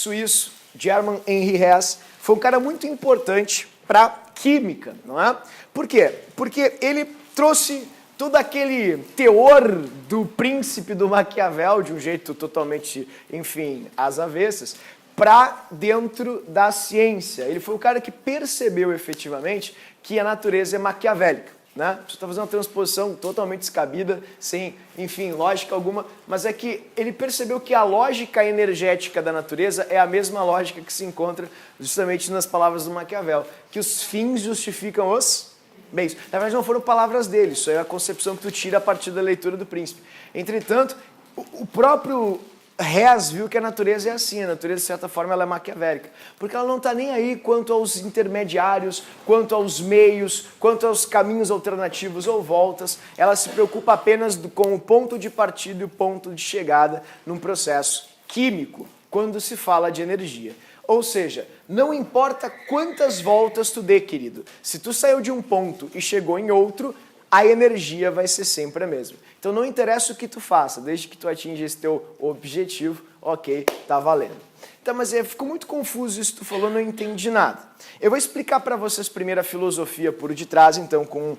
suíço, German Henry Hess, foi um cara muito importante para química, não é? Por quê? Porque ele trouxe todo aquele teor do príncipe do Maquiavel, de um jeito totalmente, enfim, às avessas, para dentro da ciência. Ele foi o cara que percebeu efetivamente que a natureza é maquiavélica, né? Você está fazendo uma transposição totalmente descabida, sem, enfim, lógica alguma, mas é que ele percebeu que a lógica energética da natureza é a mesma lógica que se encontra justamente nas palavras do Maquiavel, que os fins justificam os meios. Na verdade, não foram palavras dele, isso é a concepção que tu tira a partir da leitura do príncipe. Entretanto, o próprio Hess viu que a natureza é assim, a natureza, de certa forma, ela é maquiavélica, porque ela não está nem aí quanto aos intermediários, quanto aos meios, quanto aos caminhos alternativos ou voltas, ela se preocupa apenas com o ponto de partida e o ponto de chegada num processo químico, quando se fala de energia. Ou seja, não importa quantas voltas tu dê, querido, se tu saiu de um ponto e chegou em outro, a energia vai ser sempre a mesma. Então não interessa o que tu faça, desde que tu atinja esse teu objetivo, ok, tá valendo. Então, mas ficou muito confuso isso que tu falou, não entendi nada. Eu vou explicar para vocês primeiro a filosofia por detrás, então, com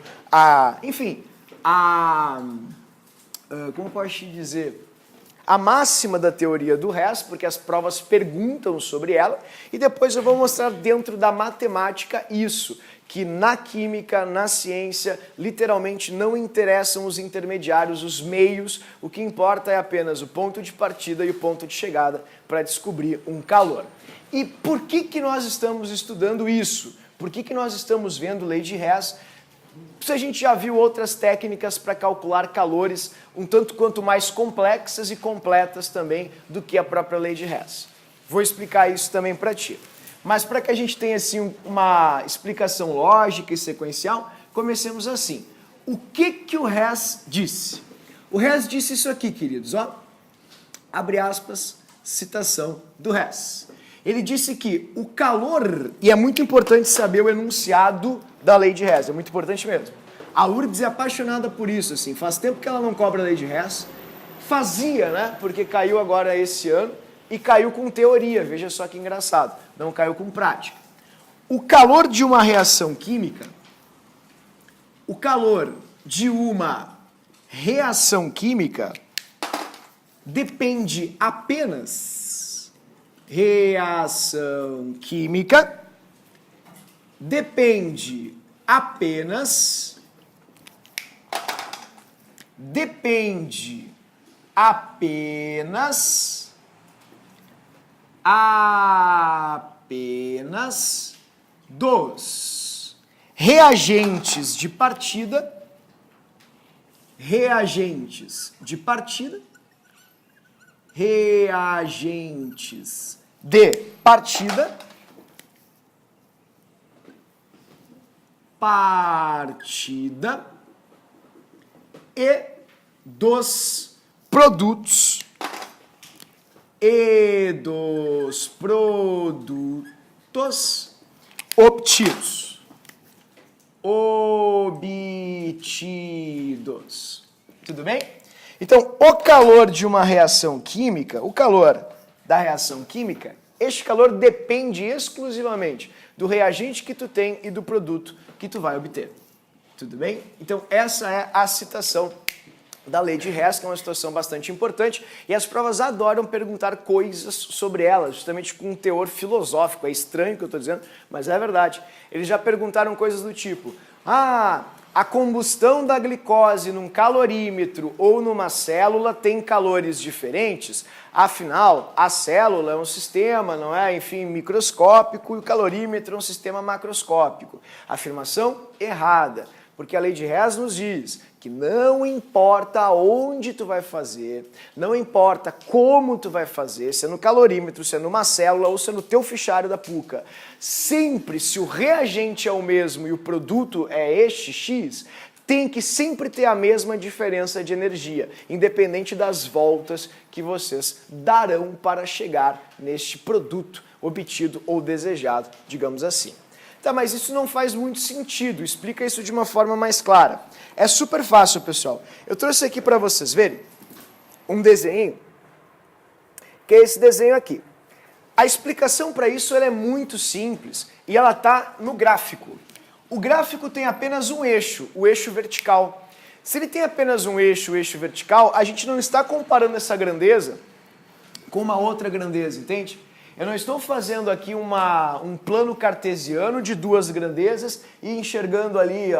como posso te dizer? A máxima da teoria do Hess, porque as provas perguntam sobre ela, e depois eu vou mostrar dentro da matemática isso, que na química, na ciência, literalmente não interessam os intermediários, os meios, o que importa é apenas o ponto de partida e o ponto de chegada para descobrir um calor. E por que nós estamos estudando isso? Por que nós estamos vendo lei de Hess? Se a gente já viu outras técnicas para calcular calores um tanto quanto mais complexas e completas também do que a própria lei de Hess. Vou explicar isso também para ti. Mas para que a gente tenha assim uma explicação lógica e sequencial, comecemos assim. O que o Hess disse? O Hess disse isso aqui, queridos, ó. Abre aspas, citação do Hess. Ele disse que o calor, e é muito importante saber o enunciado da lei de Hess, é muito importante mesmo. A URGS é apaixonada por isso, assim, faz tempo que ela não cobra a lei de Hess, fazia, né, porque caiu agora esse ano, e caiu com teoria, veja só que engraçado, não caiu com prática. O calor de uma reação química, o calor de uma reação química depende apenas, reação química depende apenas dos reagentes de partida, e dos produtos obtidos. Tudo bem? Então, o calor de uma reação química, o calor da reação química, este calor depende exclusivamente do reagente que tu tem e do produto que tu vai obter. Tudo bem? Então, essa é a citação da lei de Hess, que é uma situação bastante importante, e as provas adoram perguntar coisas sobre ela, justamente com um teor filosófico. É estranho o que eu estou dizendo, mas é verdade. Eles já perguntaram coisas do tipo, a combustão da glicose num calorímetro ou numa célula tem calores diferentes? Afinal, a célula é um sistema, não é? Enfim, microscópico, e o calorímetro é um sistema macroscópico. Afirmação errada, porque a lei de Hess nos diz que não importa onde tu vai fazer, não importa como tu vai fazer, se é no calorímetro, se é numa célula ou se é no teu fichário da PUCA, sempre, se o reagente é o mesmo e o produto é este X, tem que sempre ter a mesma diferença de energia, independente das voltas que vocês darão para chegar neste produto obtido ou desejado, digamos assim. Tá, mas isso não faz muito sentido, explica isso de uma forma mais clara. É super fácil, pessoal. Eu trouxe aqui para vocês verem um desenho, que é esse desenho aqui. A explicação para isso ela é muito simples e ela está no gráfico. O gráfico tem apenas um eixo, o eixo vertical. Se ele tem apenas um eixo, o eixo vertical, a gente não está comparando essa grandeza com uma outra grandeza, entende? Eu não estou fazendo aqui um plano cartesiano de duas grandezas e enxergando ali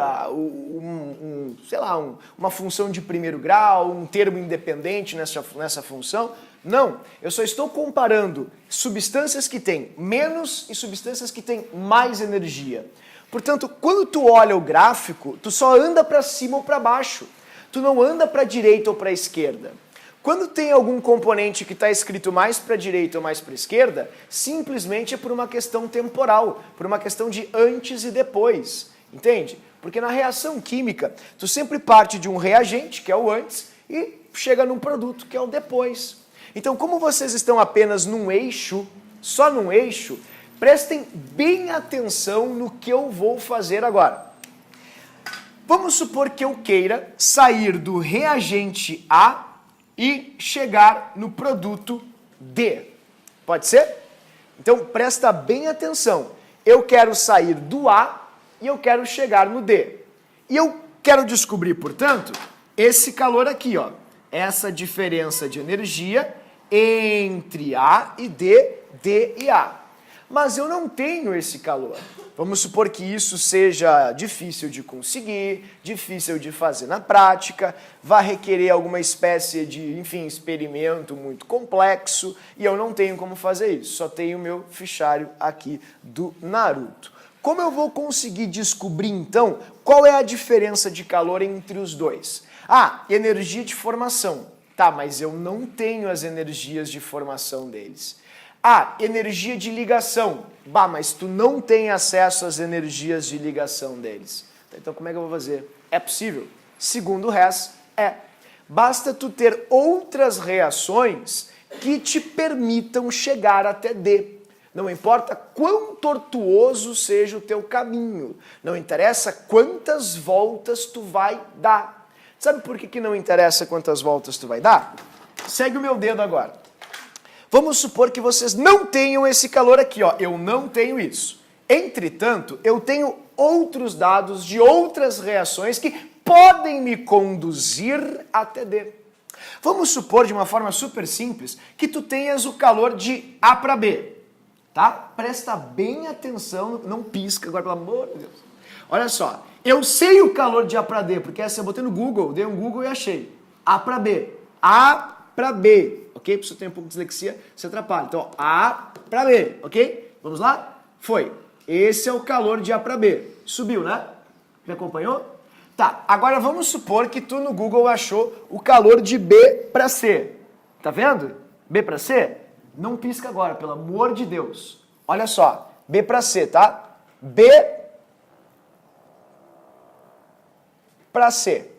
uma função de primeiro grau, um termo independente nessa função. Não, eu só estou comparando substâncias que têm menos e substâncias que têm mais energia. Portanto, quando tu olha o gráfico, tu só anda para cima ou para baixo. Tu não anda para a direita ou para a esquerda. Quando tem algum componente que está escrito mais para a direita ou mais para a esquerda, simplesmente é por uma questão temporal, por uma questão de antes e depois, entende? Porque na reação química, tu sempre parte de um reagente, que é o antes, e chega num produto, que é o depois. Então, como vocês estão apenas num eixo, só num eixo, prestem bem atenção no que eu vou fazer agora. Vamos supor que eu queira sair do reagente A e chegar no produto D. Pode ser? Então presta bem atenção. Eu quero sair do A e eu quero chegar no D. E eu quero descobrir, portanto, esse calor aqui, ó. Essa diferença de energia entre A e D, D e A. Mas eu não tenho esse calor. Vamos supor que isso seja difícil de conseguir, difícil de fazer na prática, vai requerer alguma espécie de, experimento muito complexo e eu não tenho como fazer isso, só tenho o meu fichário aqui do Naruto. Como eu vou conseguir descobrir, então, qual é a diferença de calor entre os dois? Ah, energia de formação. Tá, mas eu não tenho as energias de formação deles. Ah, energia de ligação. Bah, mas tu não tem acesso às energias de ligação deles. Então como é que eu vou fazer? É possível? Segundo o Hess, é. Basta tu ter outras reações que te permitam chegar até D. Não importa quão tortuoso seja o teu caminho. Não interessa quantas voltas tu vai dar. Sabe por que não interessa quantas voltas tu vai dar? Segue o meu dedo agora. Vamos supor que vocês não tenham esse calor aqui, ó. Eu não tenho isso. Entretanto, eu tenho outros dados de outras reações que podem me conduzir até D. Vamos supor, de uma forma super simples, que tu tenhas o calor de A para B, tá? Presta bem atenção, não pisca agora, pelo amor de Deus. Olha só, eu sei o calor de A para D, porque essa eu botei no Google, dei um Google e achei. A para B. A para B. Ok? Se você tem um pouco de dislexia, você atrapalha. Então, A para B, ok? Vamos lá? Foi. Esse é o calor de A para B. Subiu, né? Me acompanhou? Tá, agora vamos supor que tu no Google achou o calor de B para C. Tá vendo? B para C? Não pisca agora, pelo amor de Deus. Olha só, B para C, tá? B para C.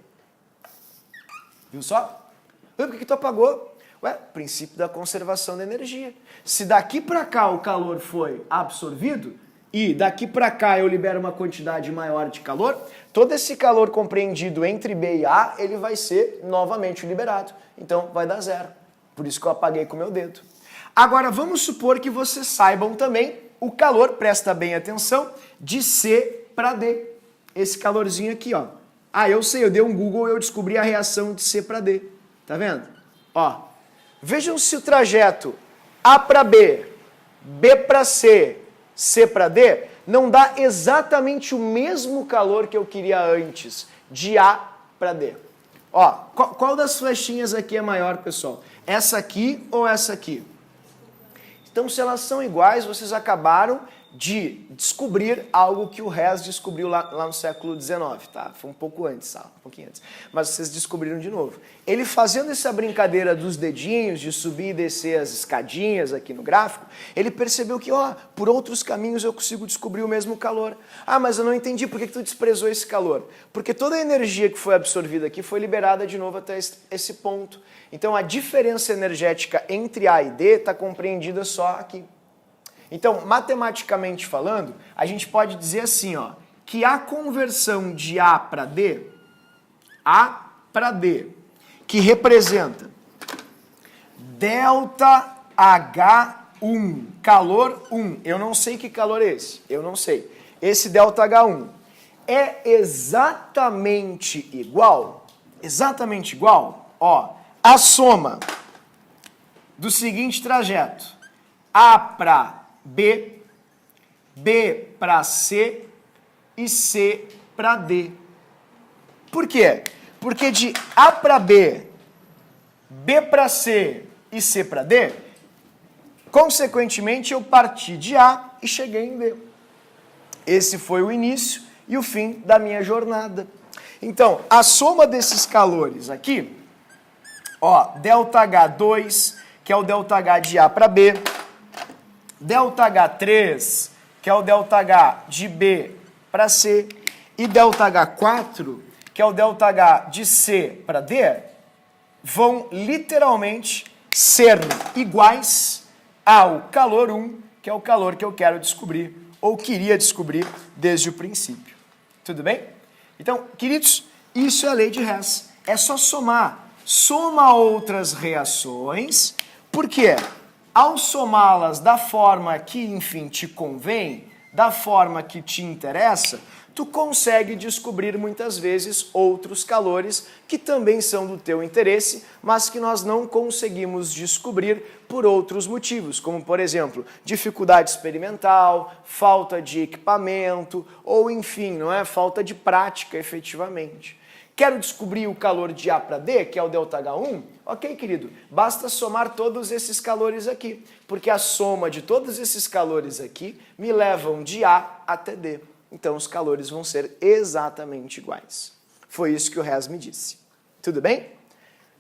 Viu só? Por que tu apagou? Ué, princípio da conservação da energia. Se daqui para cá o calor foi absorvido e daqui para cá eu libero uma quantidade maior de calor, todo esse calor compreendido entre B e A, ele vai ser novamente liberado. Então vai dar zero. Por isso que eu apaguei com o meu dedo. Agora vamos supor que vocês saibam também o calor, presta bem atenção, de C para D. Esse calorzinho aqui, ó. Ah, eu sei, eu dei um Google e eu descobri a reação de C para D. Tá vendo? Ó. Vejam se o trajeto A para B, B para C, C para D, não dá exatamente o mesmo calor que eu queria antes, de A para D. Ó, qual das flechinhas aqui é maior, pessoal? Essa aqui ou essa aqui? Então, se elas são iguais, vocês acabaram de descobrir algo que o Hess descobriu lá no século XIX, tá? Foi um pouco antes, tá? Um pouquinho antes. Mas vocês descobriram de novo. Ele fazendo essa brincadeira dos dedinhos, de subir e descer as escadinhas aqui no gráfico, ele percebeu que, ó, por outros caminhos eu consigo descobrir o mesmo calor. Ah, mas eu não entendi por que tu desprezou esse calor. Porque toda a energia que foi absorvida aqui foi liberada de novo até esse ponto. Então a diferença energética entre A e D está compreendida só aqui. Então, matematicamente falando, a gente pode dizer assim, ó, que a conversão de A para D, que representa ΔH 1, calor 1. Eu não sei que calor é esse, eu não sei. Esse ΔH1 é exatamente igual? Exatamente igual? Ó, a soma do seguinte trajeto: A para B, B para C e C para D. Por quê? Porque de A para B, B para C e C para D, consequentemente eu parti de A e cheguei em B. Esse foi o início e o fim da minha jornada. Então, a soma desses calores aqui, ó, ΔH2, que é o ΔH de A para B, ΔH3, que é o ΔH de B para C, e ΔH4, que é o ΔH de C para D, vão literalmente ser iguais ao calor 1, que é o calor que eu quero descobrir, ou queria descobrir desde o princípio. Tudo bem? Então, queridos, isso é a lei de Hess. É só somar. Soma outras reações, porque ao somá-las da forma que, enfim, te convém, da forma que te interessa, tu consegue descobrir muitas vezes outros calores que também são do teu interesse, mas que nós não conseguimos descobrir por outros motivos, como, por exemplo, dificuldade experimental, falta de equipamento, ou, enfim, não é? Falta de prática, efetivamente. Quero descobrir o calor de A para D, que é o ΔH1? Ok, querido, basta somar todos esses calores aqui, porque a soma de todos esses calores aqui me levam de A até D. Então os calores vão ser exatamente iguais. Foi isso que o Hess me disse. Tudo bem?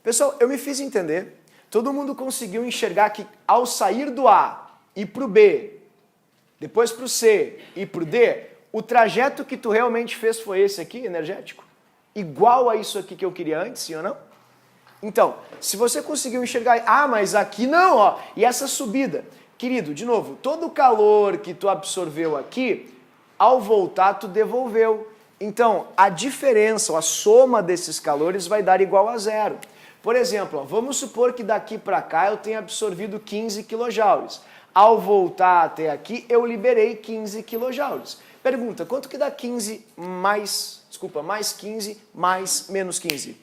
Pessoal, eu me fiz entender. Todo mundo conseguiu enxergar que ao sair do A e para o B, depois para o C e para o D, o trajeto que tu realmente fez foi esse aqui, energético? Igual a isso aqui que eu queria antes, sim ou não? Então, se você conseguiu enxergar, mas aqui não, ó, e essa subida, querido, de novo, todo o calor que tu absorveu aqui, ao voltar tu devolveu. Então, a diferença, a soma desses calores vai dar igual a zero. Por exemplo, ó, vamos supor que daqui para cá eu tenha absorvido 15 kJ. Ao voltar até aqui, eu liberei 15 kJ. Pergunta, quanto que dá 15 mais 15 mais menos 15?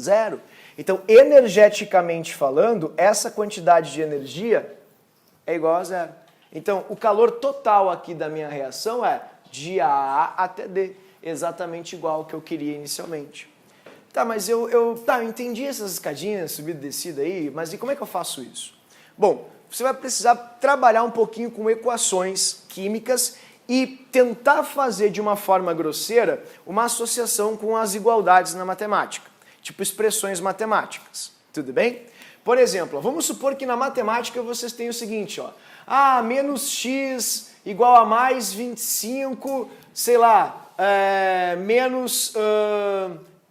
Zero. Então, energeticamente falando, essa quantidade de energia é igual a zero. Então, o calor total aqui da minha reação é de A até D, exatamente igual ao que eu queria inicialmente. Tá, mas eu entendi essas escadinhas, subida e descida aí, mas e como é que eu faço isso? Bom, você vai precisar trabalhar um pouquinho com equações químicas e tentar fazer de uma forma grosseira uma associação com as igualdades na matemática, tipo expressões matemáticas, tudo bem? Por exemplo, vamos supor que na matemática vocês têm o seguinte, ó, menos x igual a mais 25, sei lá, menos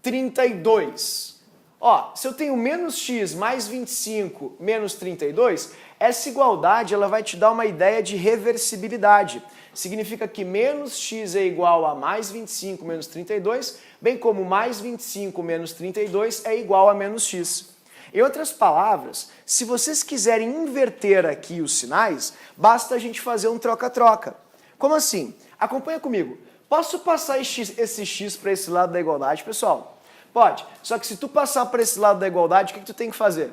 32. Ó, se eu tenho menos x mais 25 menos 32, essa igualdade ela vai te dar uma ideia de reversibilidade. Significa que menos x é igual a mais 25 menos 32, bem como mais 25 menos 32 é igual a menos x. Em outras palavras, se vocês quiserem inverter aqui os sinais, basta a gente fazer um troca-troca. Como assim? Acompanha comigo. Posso passar esse x para esse lado da igualdade, pessoal? Pode. Só que se tu passar para esse lado da igualdade, o que tu tem que fazer?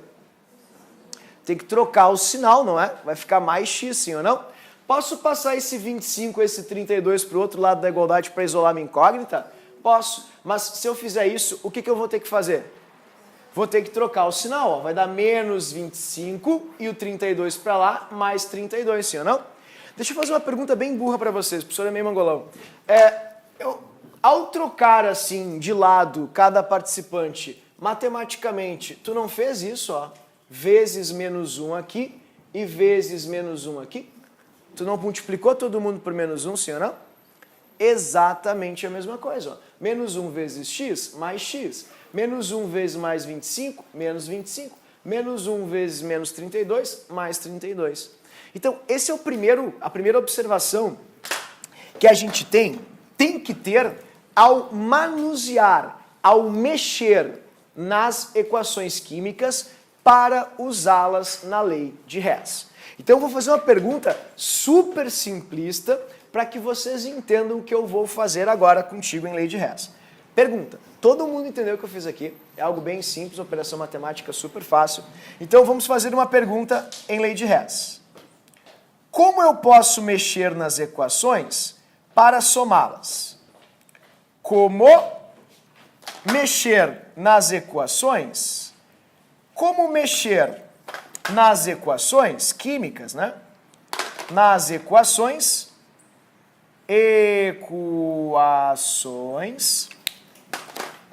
Tem que trocar o sinal, não é? Vai ficar mais x, sim ou não? Posso passar esse 25, esse 32 para o outro lado da igualdade para isolar minha incógnita? Posso. Mas se eu fizer isso, o que eu vou ter que fazer? Vou ter que trocar o sinal, ó. Vai dar menos 25 e o 32 para lá, mais 32, sim ou não? Deixa eu fazer uma pergunta bem burra para vocês, o professor é meio mangolão. Ao trocar assim de lado cada participante, matematicamente, tu não fez isso, ó, vezes menos 1 aqui e vezes menos 1 aqui? Tu não multiplicou todo mundo por menos 1, sim ou não? Exatamente a mesma coisa, ó. Menos 1 vezes x, mais x. Menos 1 vezes mais 25, menos 25. Menos 1 vezes menos 32, mais 32. Então, esse é a primeira observação que a gente tem que ter ao manusear, ao mexer nas equações químicas para usá-las na lei de Hess. Então eu vou fazer uma pergunta super simplista para que vocês entendam o que eu vou fazer agora contigo em lei de Hess. Pergunta. Todo mundo entendeu o que eu fiz aqui? É algo bem simples, operação matemática super fácil. Então vamos fazer uma pergunta em lei de Hess. Como eu posso mexer nas equações para somá-las? Como mexer nas equações? Como mexer nas equações químicas, né? Nas equações,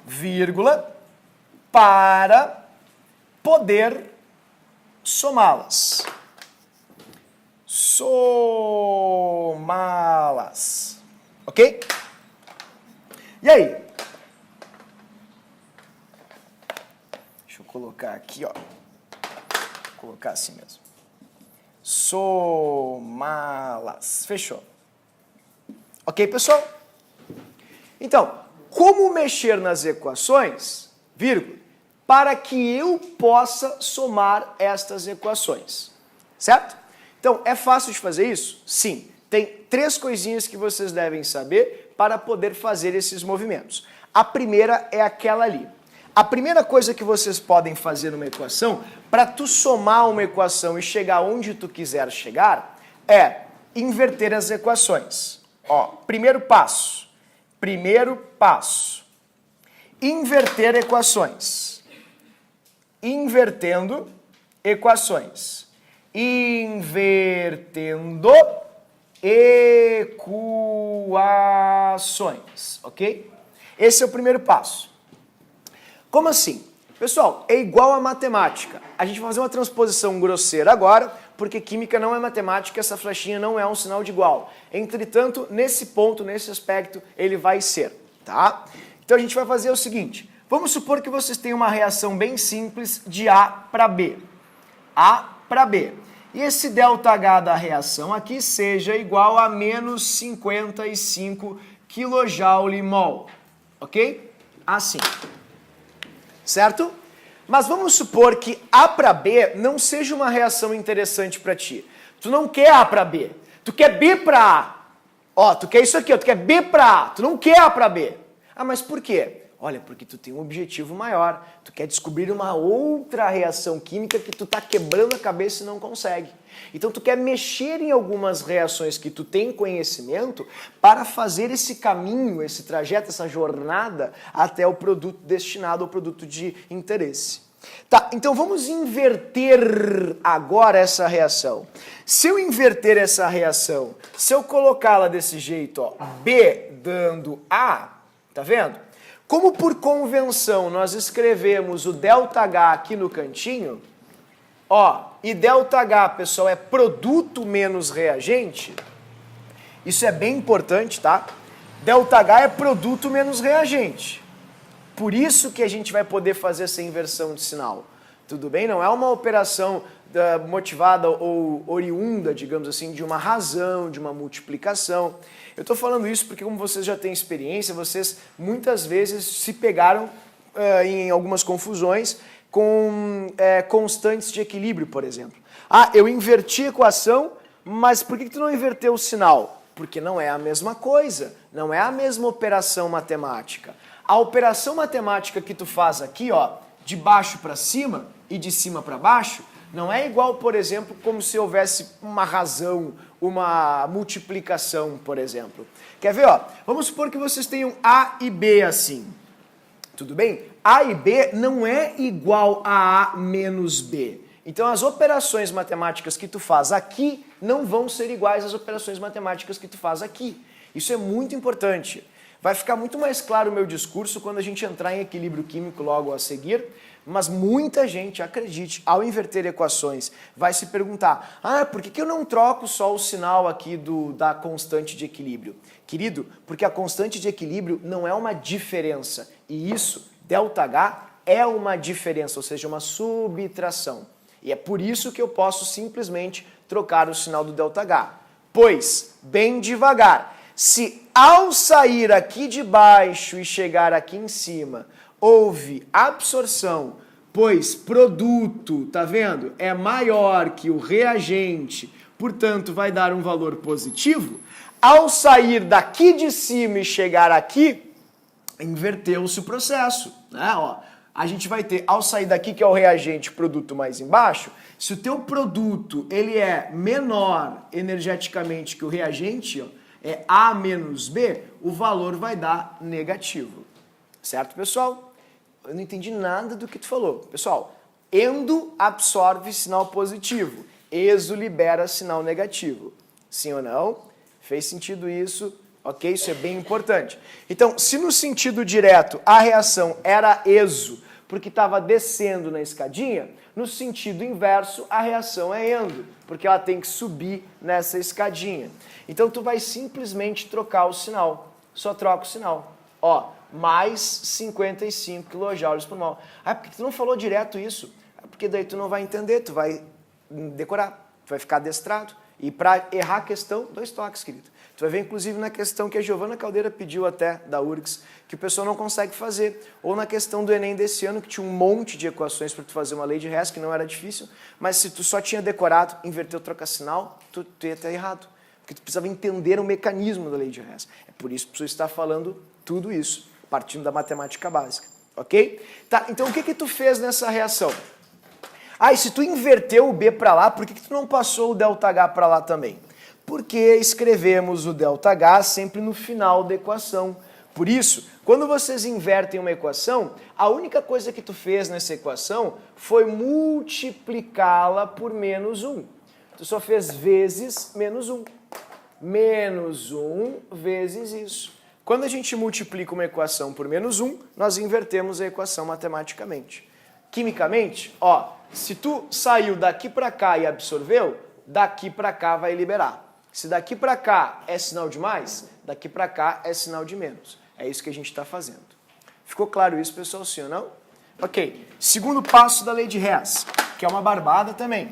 vírgula, para poder somá-las. Somá-las. Ok? E aí? Deixa eu colocar aqui, ó. Vou colocar assim mesmo. Somá-las. Fechou. Ok, pessoal? Então, como mexer nas equações, vírgula, para que eu possa somar estas equações, certo? Então, é fácil de fazer isso? Sim. Tem 3 coisinhas que vocês devem saber para poder fazer esses movimentos. A primeira é aquela ali. A primeira coisa que vocês podem fazer numa equação, para tu somar uma equação e chegar onde tu quiser chegar, é inverter as equações. Ó, primeiro passo. Inverter equações. Invertendo equações. Invertendo equações, ok? Esse é o primeiro passo. Como assim? Pessoal, é igual a matemática. A gente vai fazer uma transposição grosseira agora, porque química não é matemática, essa flechinha não é um sinal de igual. Entretanto, nesse ponto, nesse aspecto, ele vai ser, tá? Então a gente vai fazer o seguinte, vamos supor que vocês tenham uma reação bem simples de A para B. A para B. E esse ΔH da reação aqui seja igual a menos 55 kJ/mol, ok? Assim. Certo? Mas vamos supor que A para B não seja uma reação interessante para ti. Tu não quer A para B, tu quer B para A. Ó, tu quer isso aqui, ó, tu quer B para A, tu não quer A para B. Ah, mas por quê? Olha, porque tu tem um objetivo maior. Tu quer descobrir uma outra reação química que tu tá quebrando a cabeça e não consegue. Então tu quer mexer em algumas reações que tu tem conhecimento para fazer esse caminho, esse trajeto, essa jornada até o produto destinado ao produto de interesse. Tá, então vamos inverter agora essa reação. Se eu inverter essa reação, se eu colocá-la desse jeito, ó, B dando A, tá vendo? Como por convenção nós escrevemos o ΔH aqui no cantinho, ó, e ΔH, pessoal, é produto menos reagente, isso é bem importante, tá? ΔH é produto menos reagente. Por isso que a gente vai poder fazer essa inversão de sinal. Tudo bem? Não é uma operação motivada ou oriunda, digamos assim, de uma razão, de uma multiplicação. Eu estou falando isso porque, como vocês já têm experiência, vocês muitas vezes se pegaram em algumas confusões com constantes de equilíbrio, por exemplo. Ah, eu inverti a equação, mas por que tu não inverteu o sinal? Porque não é a mesma coisa, não é a mesma operação matemática. A operação matemática que tu faz aqui, ó, de baixo para cima e de cima para baixo, não é igual, por exemplo, como se houvesse uma razão, uma multiplicação, por exemplo. Quer ver, ó? Vamos supor que vocês tenham A e B assim. Tudo bem? A e B não é igual a A menos B. Então as operações matemáticas que tu faz aqui não vão ser iguais às operações matemáticas que tu faz aqui. Isso é muito importante. Vai ficar muito mais claro o meu discurso quando a gente entrar em equilíbrio químico logo a seguir, mas muita gente, acredite, ao inverter equações, vai se perguntar, ah, por que eu não troco só o sinal aqui da constante de equilíbrio? Querido, porque a constante de equilíbrio não é uma diferença, e isso, ΔH, é uma diferença, ou seja, uma subtração. E é por isso que eu posso simplesmente trocar o sinal do ΔH. Pois, bem devagar, se ao sair aqui de baixo e chegar aqui em cima, houve absorção pois produto, tá vendo? É maior que o reagente, portanto vai dar um valor positivo. Ao sair daqui de cima e chegar aqui, inverteu-se o processo, né? Ó, a gente vai ter, ao sair daqui, que é o reagente, produto mais embaixo, se o teu produto ele é menor energeticamente que o reagente, ó, é A menos B, o valor vai dar negativo. Certo, pessoal? Eu não entendi nada do que tu falou. Pessoal, endo absorve sinal positivo, exo libera sinal negativo. Sim ou não? Fez sentido isso? Ok? Isso é bem importante. Então, se no sentido direto a reação era exo, porque estava descendo na escadinha, no sentido inverso a reação é endo, porque ela tem que subir nessa escadinha. Então tu vai simplesmente trocar o sinal. Só troca o sinal. Ó, mais 55 kJ por mol. Ah, por que tu não falou direto isso? Porque daí tu não vai entender, tu vai decorar, tu vai ficar adestrado. E para errar a questão, 2 toques, querido. Tu vai ver, inclusive, na questão que a Giovana Caldeira pediu até, da URGS, que o pessoal não consegue fazer. Ou na questão do Enem desse ano, que tinha um monte de equações para tu fazer uma lei de Hess, que não era difícil, mas se tu só tinha decorado, inverteu o troca-sinal, tu ia ter errado. Porque tu precisava entender o mecanismo da lei de Hess. É por isso que tu está falando tudo isso, partindo da matemática básica. Ok? Tá, então o que tu fez nessa reação? Ah, e se tu inverteu o B para lá, por que tu não passou o ΔH para lá também? Porque escrevemos o ΔH sempre no final da equação. Por isso, quando vocês invertem uma equação, a única coisa que tu fez nessa equação foi multiplicá-la por menos 1. Tu só fez vezes menos 1. Menos 1 vezes isso. Quando a gente multiplica uma equação por menos 1, nós invertemos a equação matematicamente. Quimicamente, ó, se tu saiu daqui para cá e absorveu, daqui para cá vai liberar. Se daqui para cá é sinal de mais, daqui para cá é sinal de menos. É isso que a gente está fazendo. Ficou claro isso, pessoal, sim ou não? Ok. Segundo passo da lei de Hess, que é uma barbada também.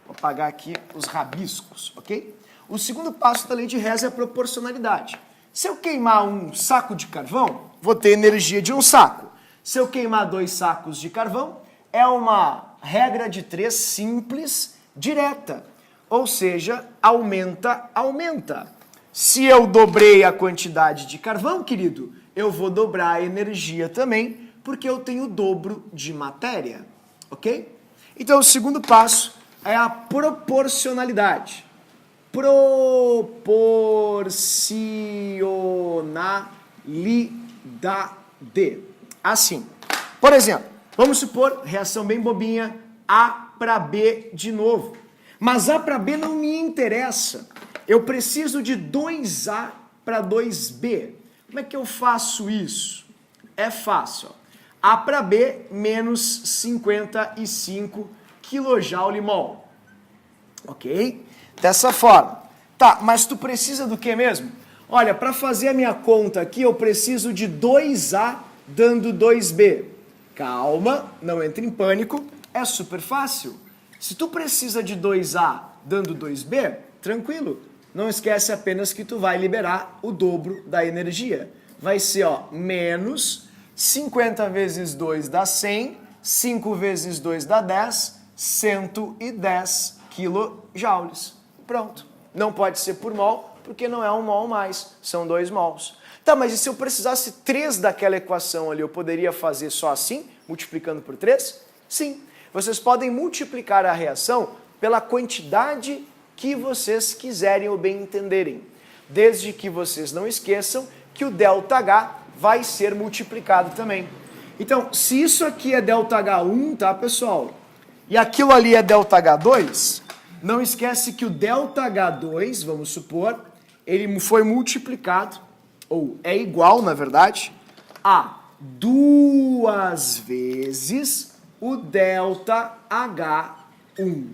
Vou apagar aqui os rabiscos, ok? O segundo passo da lei de Hess é a proporcionalidade. Se eu queimar um saco de carvão, vou ter energia de um saco. Se eu queimar 2 sacos de carvão, é uma regra de 3 simples, direta. Ou seja, aumenta, aumenta. Se eu dobrei a quantidade de carvão, querido, eu vou dobrar a energia também, porque eu tenho o dobro de matéria. Ok? Então, o segundo passo é a proporcionalidade. Proporcionalidade. Assim. Por exemplo, vamos supor, reação bem bobinha, A para B de novo. Mas A para B não me interessa. Eu preciso de 2A para 2B. Como é que eu faço isso? É fácil. Ó. A para B menos 55 kJ/mol. Ok? Dessa forma. Tá, mas tu precisa do que mesmo? Olha, para fazer a minha conta aqui, eu preciso de 2A dando 2B. Calma, não entre em pânico, é super fácil. Se tu precisa de 2A dando 2B, tranquilo. Não esquece apenas que tu vai liberar o dobro da energia. Vai ser, ó, menos 50 vezes 2 dá 100, 5 vezes 2 dá 10, 110 kJ. Pronto. Não pode ser por mol, porque não é um mol mais, são 2 mols. Tá, mas e se eu precisasse 3 daquela equação ali, eu poderia fazer só assim, multiplicando por 3? Sim. Vocês podem multiplicar a reação pela quantidade que vocês quiserem ou bem entenderem. Desde que vocês não esqueçam que o ΔH vai ser multiplicado também. Então, se isso aqui é ΔH1, tá, pessoal? E aquilo ali é ΔH2, não esquece que o ΔH2, vamos supor, ele foi multiplicado, ou é igual, na verdade, a 2 vezes o ΔH1.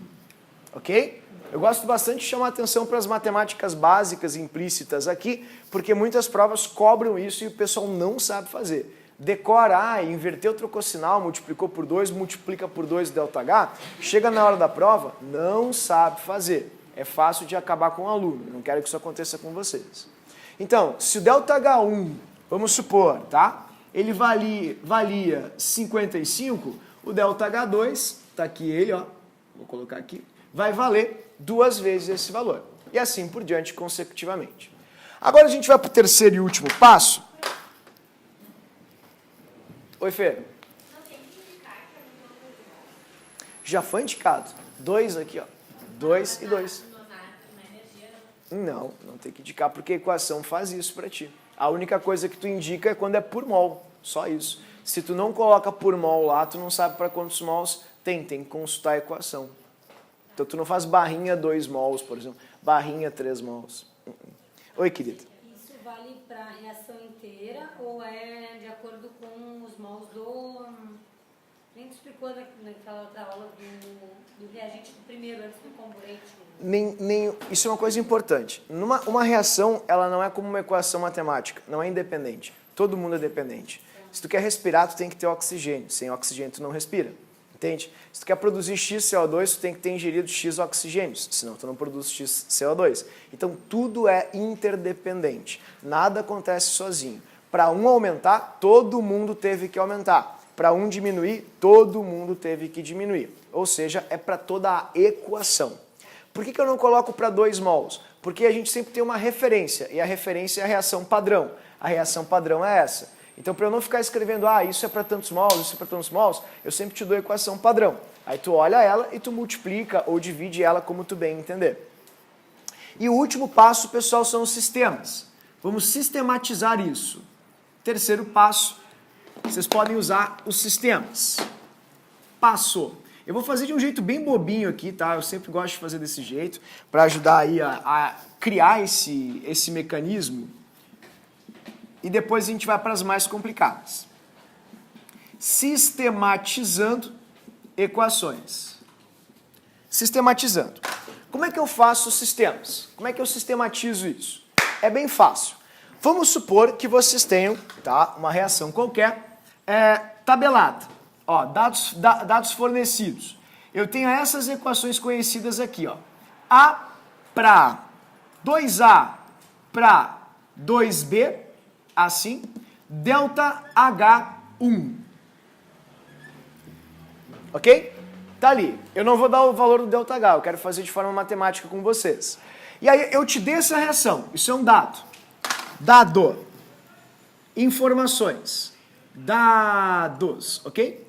Ok? Eu gosto bastante de chamar atenção para as matemáticas básicas implícitas aqui, porque muitas provas cobram isso e o pessoal não sabe fazer. Decora, inverteu, trocou sinal, multiplicou por 2, multiplica por 2 ΔH, chega na hora da prova, não sabe fazer. É fácil de acabar com o aluno, não quero que isso aconteça com vocês. Então, se o ΔH1, vamos supor, tá? Ele valia 55, O ΔH2, está aqui ele, ó, vou colocar aqui, vai valer 2 vezes esse valor. E assim por diante consecutivamente. Agora a gente vai para o terceiro e último passo. Oi, Fê. Já foi indicado. 2 aqui, ó. 2 e 2. Não tem que indicar porque a equação faz isso para ti. A única coisa que tu indica é quando é por mol, só isso. Se tu não coloca por mol lá, tu não sabe para quantos mols tem que consultar a equação. Então tu não faz barrinha 2 mols, por exemplo, barrinha 3 mols. Oi, querida. Isso vale para a reação inteira ou é de acordo com os mols do... Nem te explicou naquela outra aula do reagente do primeiro, antes do comburente. Isso é uma coisa importante. Uma reação, ela não é como uma equação matemática, não é independente. Todo mundo é dependente. Se tu quer respirar, tu tem que ter oxigênio. Sem oxigênio, tu não respira. Entende? Se tu quer produzir X CO2, tu tem que ter ingerido X oxigênios, senão tu não produz X CO2. Então, tudo é interdependente. Nada acontece sozinho. Para um aumentar, todo mundo teve que aumentar. Para um diminuir, todo mundo teve que diminuir. Ou seja, é para toda a equação. Por que eu não coloco para 2 mols? Porque a gente sempre tem uma referência, e a referência é a reação padrão. A reação padrão é essa. Então, para eu não ficar escrevendo, isso é para tantos mols, isso é para tantos mols, eu sempre te dou a equação padrão. Aí tu olha ela e tu multiplica ou divide ela como tu bem entender. E o último passo, pessoal, são os sistemas. Vamos sistematizar isso. Terceiro passo, vocês podem usar os sistemas. Passo. Eu vou fazer de um jeito bem bobinho aqui, tá? Eu sempre gosto de fazer desse jeito, para ajudar aí a criar esse mecanismo. E depois a gente vai para as mais complicadas. Sistematizando equações. Sistematizando. Como é que eu faço os sistemas? Como é que eu sistematizo isso? É bem fácil. Vamos supor que vocês tenham, tá, uma reação qualquer, tabelada. Ó, dados fornecidos. Eu tenho essas equações conhecidas aqui. Ó. A para 2A para 2B, assim, delta H1. Ok? Tá ali. Eu não vou dar o valor do delta H, eu quero fazer de forma matemática com vocês. E aí eu te dei essa reação, isso é um dado. Dado. Informações. Dados, ok?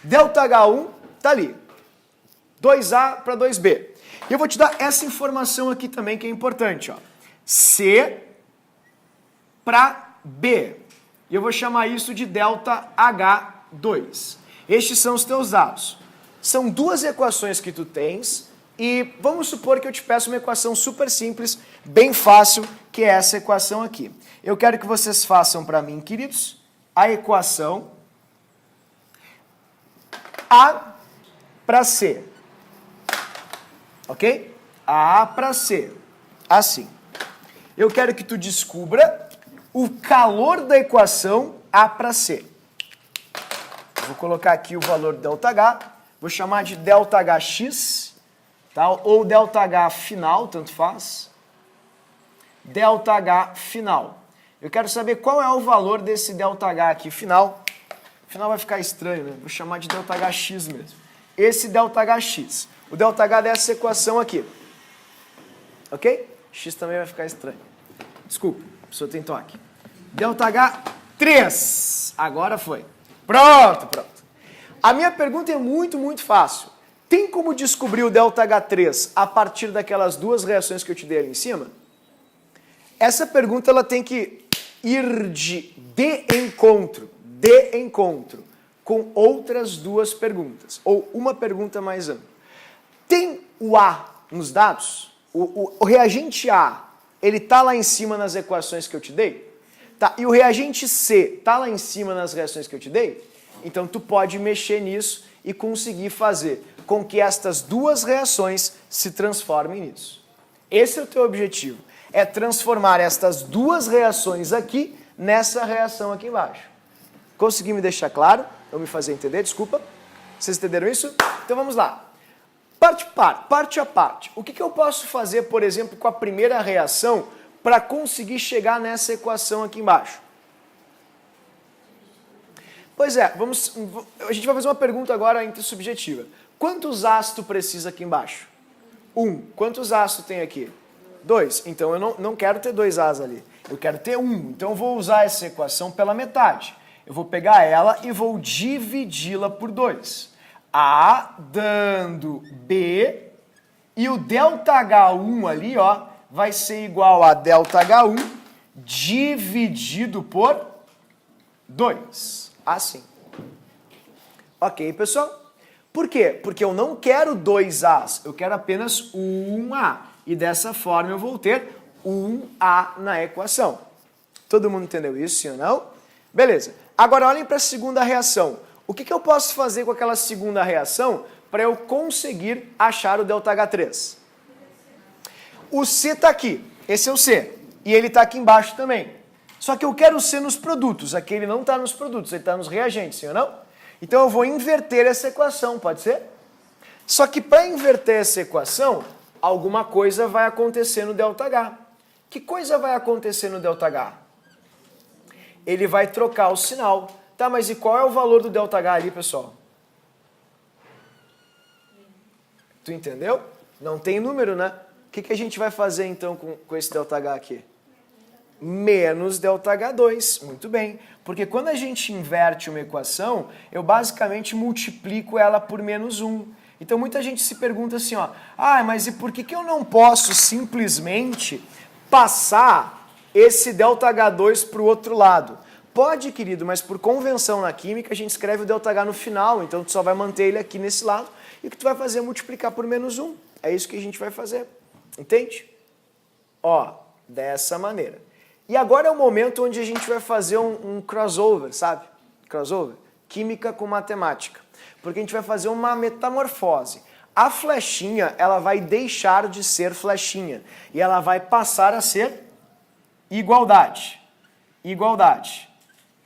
Delta H1 tá ali. 2A para 2B. E eu vou te dar essa informação aqui também que é importante, ó. C para B. E eu vou chamar isso de delta H2. Estes são os teus dados. São 2 equações que tu tens e vamos supor que eu te peço uma equação super simples, bem fácil, que é essa equação aqui. Eu quero que vocês façam para mim, queridos, a equação A para C. Ok? A para C. Assim. Eu quero que tu descubra o calor da equação A para C. Vou colocar aqui o valor do ΔH, vou chamar de ΔHx, tá? Ou ΔH final, tanto faz. ΔH final. Eu quero saber qual é o valor desse ΔH aqui final. Final vai ficar estranho, né? Vou chamar de ΔHx mesmo. Esse ΔHx. O ΔH dessa equação aqui. Ok? X também vai ficar estranho. Desculpa, a pessoa tem toque. ΔH3. Agora foi. Pronto. A minha pergunta é muito fácil. Tem como descobrir o ΔH3 a partir daquelas 2 reações que eu te dei ali em cima? Essa pergunta ela tem que ir de encontro com outras 2 perguntas, ou uma pergunta mais ampla. Tem o A nos dados? O reagente A, ele está lá em cima nas equações que eu te dei? Tá, e o reagente C está lá em cima nas reações que eu te dei? Então tu pode mexer nisso e conseguir fazer com que estas 2 reações se transformem nisso. Esse é o teu objetivo, é transformar estas 2 reações aqui nessa reação aqui embaixo. Consegui me deixar claro? Ou me fazer entender? Desculpa. Vocês entenderam isso? Então vamos lá. Parte a parte. O que eu posso fazer, por exemplo, com a primeira reação para conseguir chegar nessa equação aqui embaixo? Pois é, a gente vai fazer uma pergunta agora intersubjetiva. Quantos As tu precisa aqui embaixo? 1. Quantos As tu tem aqui? 2. Então eu não quero ter 2 As ali. Eu quero ter 1. Então eu vou usar essa equação pela metade. Eu vou pegar ela e vou dividi-la por 2. A dando B e o ΔH1 ali, ó, vai ser igual a ΔH1 dividido por 2. Assim. Ok, pessoal? Por quê? Porque eu não quero 2 As, eu quero apenas 1 A. E dessa forma eu vou ter 1 A na equação. Todo mundo entendeu isso, sim ou não? Beleza. Agora olhem para a segunda reação. O que eu posso fazer com aquela segunda reação para eu conseguir achar o ΔH3? O C está aqui, esse é o C, e ele está aqui embaixo também. Só que eu quero o C nos produtos, aqui ele não está nos produtos, ele está nos reagentes, sim ou não? Então eu vou inverter essa equação, pode ser? Só que para inverter essa equação, alguma coisa vai acontecer no ΔH. Que coisa vai acontecer no ΔH? Ele vai trocar o sinal. Tá, mas e qual é o valor do ΔH ali, pessoal? Tu entendeu? Não tem número, né? O que a gente vai fazer então com esse ΔH aqui? Menos ΔH2. Muito bem. Porque quando a gente inverte uma equação, eu basicamente multiplico ela por menos 1. Então muita gente se pergunta assim, ó, mas e por que eu não posso simplesmente passar esse ΔH2 para o outro lado? Pode, querido, mas por convenção na química a gente escreve o ΔH no final, então tu só vai manter ele aqui nesse lado e o que tu vai fazer é multiplicar por menos 1. É isso que a gente vai fazer. Entende? Ó, dessa maneira. E agora é o momento onde a gente vai fazer um crossover, sabe? Crossover? Química com matemática. Porque a gente vai fazer uma metamorfose. A flechinha, ela vai deixar de ser flechinha e ela vai passar a ser igualdade. Igualdade.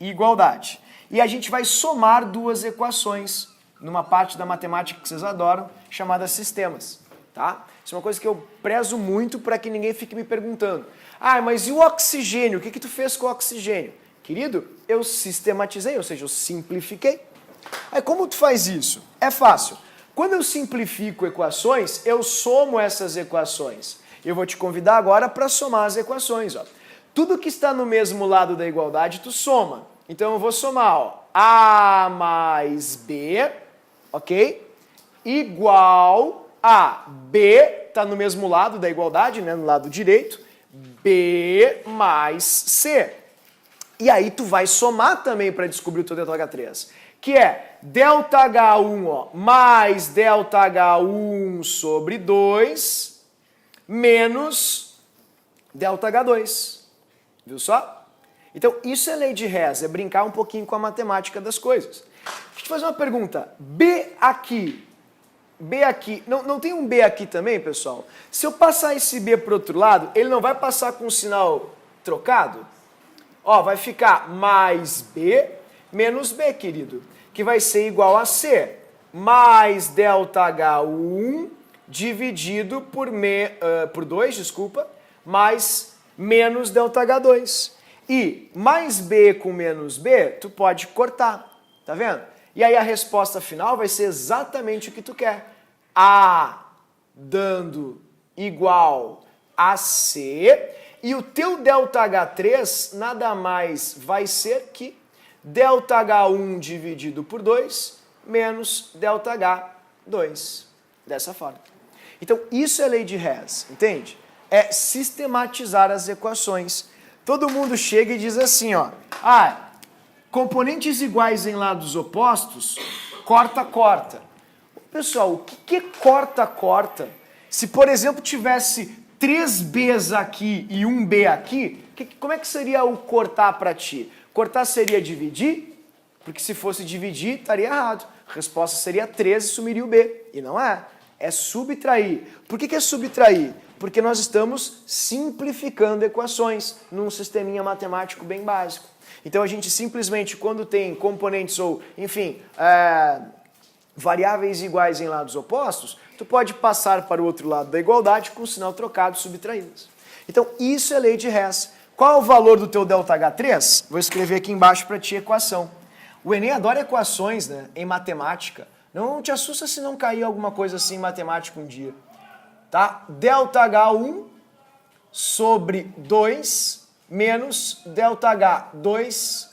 Igualdade. E a gente vai somar duas equações numa parte da matemática que vocês adoram, chamada sistemas. Tá? Isso é uma coisa que eu prezo muito para que ninguém fique me perguntando. Mas e o oxigênio? O que tu fez com o oxigênio? Querido, eu sistematizei, ou seja, eu simplifiquei. Aí como tu faz isso? É fácil. Quando eu simplifico equações, eu somo essas equações. Eu vou te convidar agora para somar as equações. Ó. Tudo que está no mesmo lado da igualdade, tu soma. Então eu vou somar, ó, A mais B, ok? Igual a B, está no mesmo lado da igualdade, né, no lado direito, B mais C. E aí tu vai somar também para descobrir o teu ΔH3, que é ΔH1 ó, mais ΔH1 sobre 2 menos ΔH2. Viu só? Então, isso é lei de Hess, é brincar um pouquinho com a matemática das coisas. Deixa eu te fazer uma pergunta. B aqui, não tem um B aqui também, pessoal? Se eu passar esse B para o outro lado, ele não vai passar com o sinal trocado? Ó, vai ficar mais B menos B, querido, que vai ser igual a C, mais ΔH1 dividido por 2, desculpa, mais menos ΔH2. E mais B com menos B, tu pode cortar, tá vendo? E aí a resposta final vai ser exatamente o que tu quer. A dando igual a C, e o teu ΔH3 nada mais vai ser que ΔH1 dividido por 2 menos ΔH2. Dessa forma. Então isso é lei de Hess, entende? É sistematizar as equações. Todo mundo chega e diz assim, ó, componentes iguais em lados opostos, corta, corta. Pessoal, o que é corta, corta? Se, por exemplo, tivesse 3 Bs aqui e 1 B aqui, como é que seria o cortar para ti? Cortar seria dividir? Porque se fosse dividir, estaria errado. A resposta seria 3 e sumiria o B. E não é. É subtrair. Por que é subtrair? Porque nós estamos simplificando equações num sisteminha matemático bem básico. Então a gente simplesmente, quando tem componentes ou, enfim, variáveis iguais em lados opostos, tu pode passar para o outro lado da igualdade com o sinal trocado, subtraí-las. Então isso é lei de Hess. Qual é o valor do teu ΔH3? Vou escrever aqui embaixo para ti a equação. O Enem adora equações, né, em matemática. Não te assusta se não cair alguma coisa assim em matemática um dia. Tá? ΔH1 sobre 2 menos ΔH2,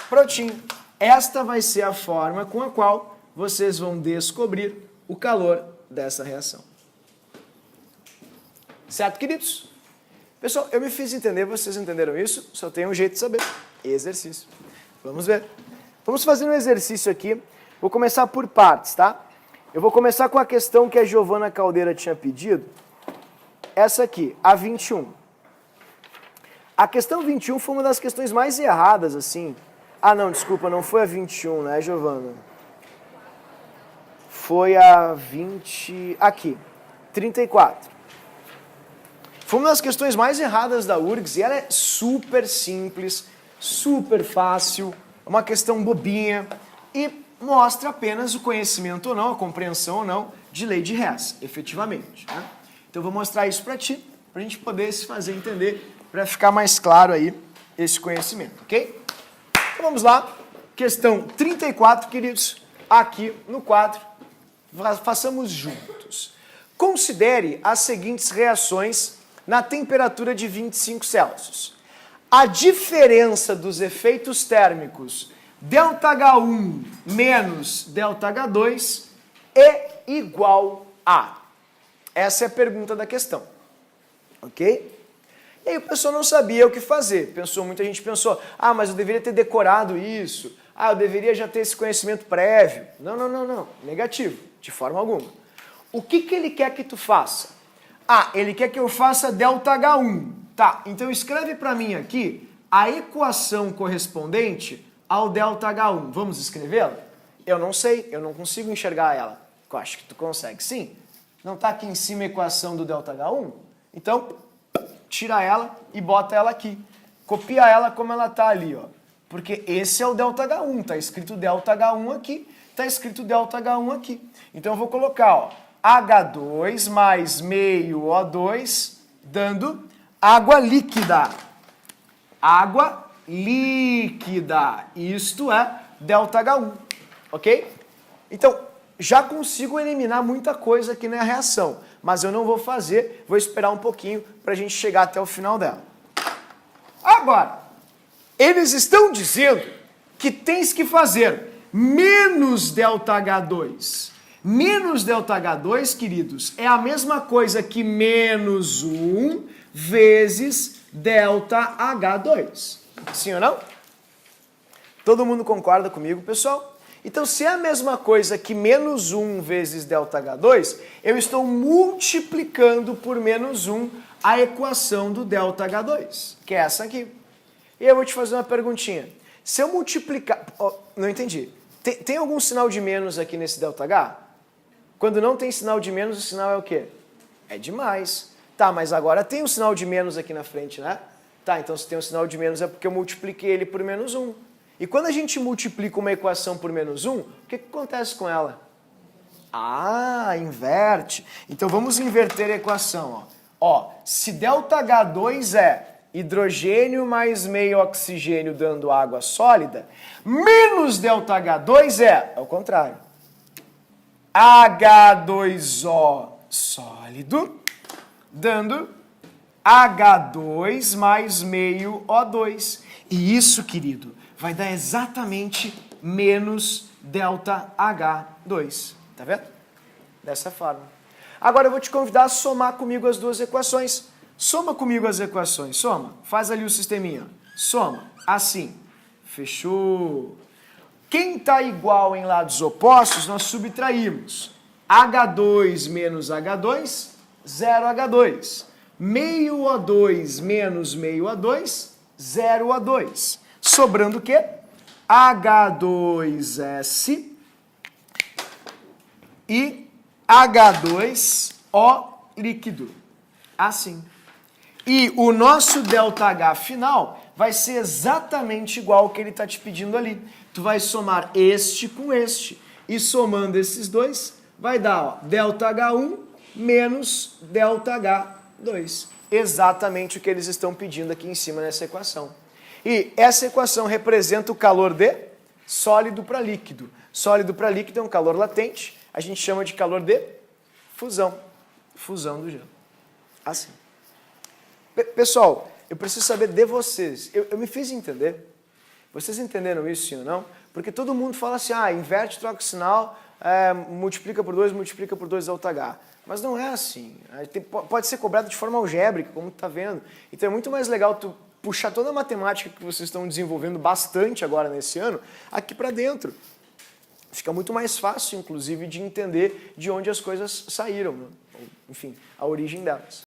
prontinho. Esta vai ser a forma com a qual vocês vão descobrir o calor dessa reação. Certo, queridos? Pessoal, eu me fiz entender, vocês entenderam isso? Só tem um jeito de saber. Exercício. Vamos ver. Vamos fazer um exercício aqui. Vou começar por partes, tá? Eu vou começar com a questão que a Giovana Caldeira tinha pedido. Essa aqui, a 21. A questão 21 foi uma das questões mais erradas, assim. Ah, não, desculpa, não foi a 21, né, Giovana? Foi a 20... Aqui, 34. Foi uma das questões mais erradas da URGS e ela é super simples, super fácil, uma questão bobinha e mostra apenas o conhecimento ou não, a compreensão ou não de lei de Hess, efetivamente. Né? Então eu vou mostrar isso para ti, para a gente poder se fazer entender, para ficar mais claro aí esse conhecimento, ok? Então vamos lá, questão 34, queridos, aqui no quadro, façamos juntos. Considere as seguintes reações na temperatura de 25 Celsius. A diferença dos efeitos térmicos ΔH1 menos ΔH2 é igual a... Essa é a pergunta da questão, ok? E aí o pessoal não sabia o que fazer. Muita gente pensou, ah, mas eu deveria ter decorado isso. Ah, eu deveria já ter esse conhecimento prévio. Não. Negativo, de forma alguma. O que ele quer que tu faça? Ah, ele quer que eu faça ΔH1. Tá, então escreve para mim aqui a equação correspondente ao ΔH1. Vamos escrevê-la? Eu não sei, eu não consigo enxergar ela. Eu acho que tu consegue, sim. Não está aqui em cima a equação do ΔH1? Então, tira ela e bota ela aqui. Copia ela como ela está ali, ó. Porque esse é o ΔH1, está escrito ΔH1 aqui, está escrito ΔH1 aqui. Então eu vou colocar, ó, H2 mais meio O2, dando água líquida. Água líquida. Isto é ΔH1, ok? Então, já consigo eliminar muita coisa aqui na reação, mas eu não vou fazer, vou esperar um pouquinho para a gente chegar até o final dela. Agora, eles estão dizendo que tens que fazer menos ΔH2. Menos ΔH2, queridos, é a mesma coisa que menos 1 vezes ΔH2. Sim ou não? Todo mundo concorda comigo, pessoal? Então, se é a mesma coisa que menos 1 vezes ΔH2, eu estou multiplicando por menos 1 a equação do ΔH2, que é essa aqui. E eu vou te fazer uma perguntinha. Se eu multiplicar... Oh, não entendi. Tem algum sinal de menos aqui nesse ΔH? Quando não tem sinal de menos, o sinal é o quê? É de mais. Tá, mas agora tem um sinal de menos aqui na frente, né? Tá, então se tem um sinal de menos é porque eu multipliquei ele por menos 1. E quando a gente multiplica uma equação por menos 1, o que acontece com ela? Ah, inverte. Então vamos inverter a equação. Ó, se ΔH2 é hidrogênio mais meio oxigênio dando água sólida, menos ΔH2 é o contrário. H2O sólido, dando H2 mais meio O2. E isso, querido, vai dar exatamente menos ΔH2. Tá vendo? Dessa forma. Agora eu vou te convidar a somar comigo as duas equações. Soma comigo as equações. Soma. Faz ali o sisteminha. Soma. Assim. Fechou. Quem está igual em lados opostos, nós subtraímos. H2 menos H2, 0 H2. Meio O2 menos meio O2, 0 O2. Sobrando o quê? H2S e H2O líquido. Assim. E o nosso ΔH final vai ser exatamente igual ao que ele está te pedindo ali. Tu vai somar este com este. E somando esses dois, vai dar ó, ΔH1 menos ΔH2. Exatamente o que eles estão pedindo aqui em cima nessa equação. E essa equação representa o calor de sólido para líquido. Sólido para líquido é um calor latente, a gente chama de calor de fusão. Fusão do gelo. Assim. Pessoal, eu preciso saber de vocês. Eu me fiz entender? Vocês entenderam isso, sim ou não? Porque todo mundo fala assim, inverte, troca o sinal, multiplica por 2 ΔH. Mas não é assim. Pode ser cobrado de forma algébrica, como tu está vendo. Então é muito mais legal tu puxar toda a matemática que vocês estão desenvolvendo bastante agora nesse ano, aqui para dentro. Fica muito mais fácil, inclusive, de entender de onde as coisas saíram, né? Enfim, a origem delas.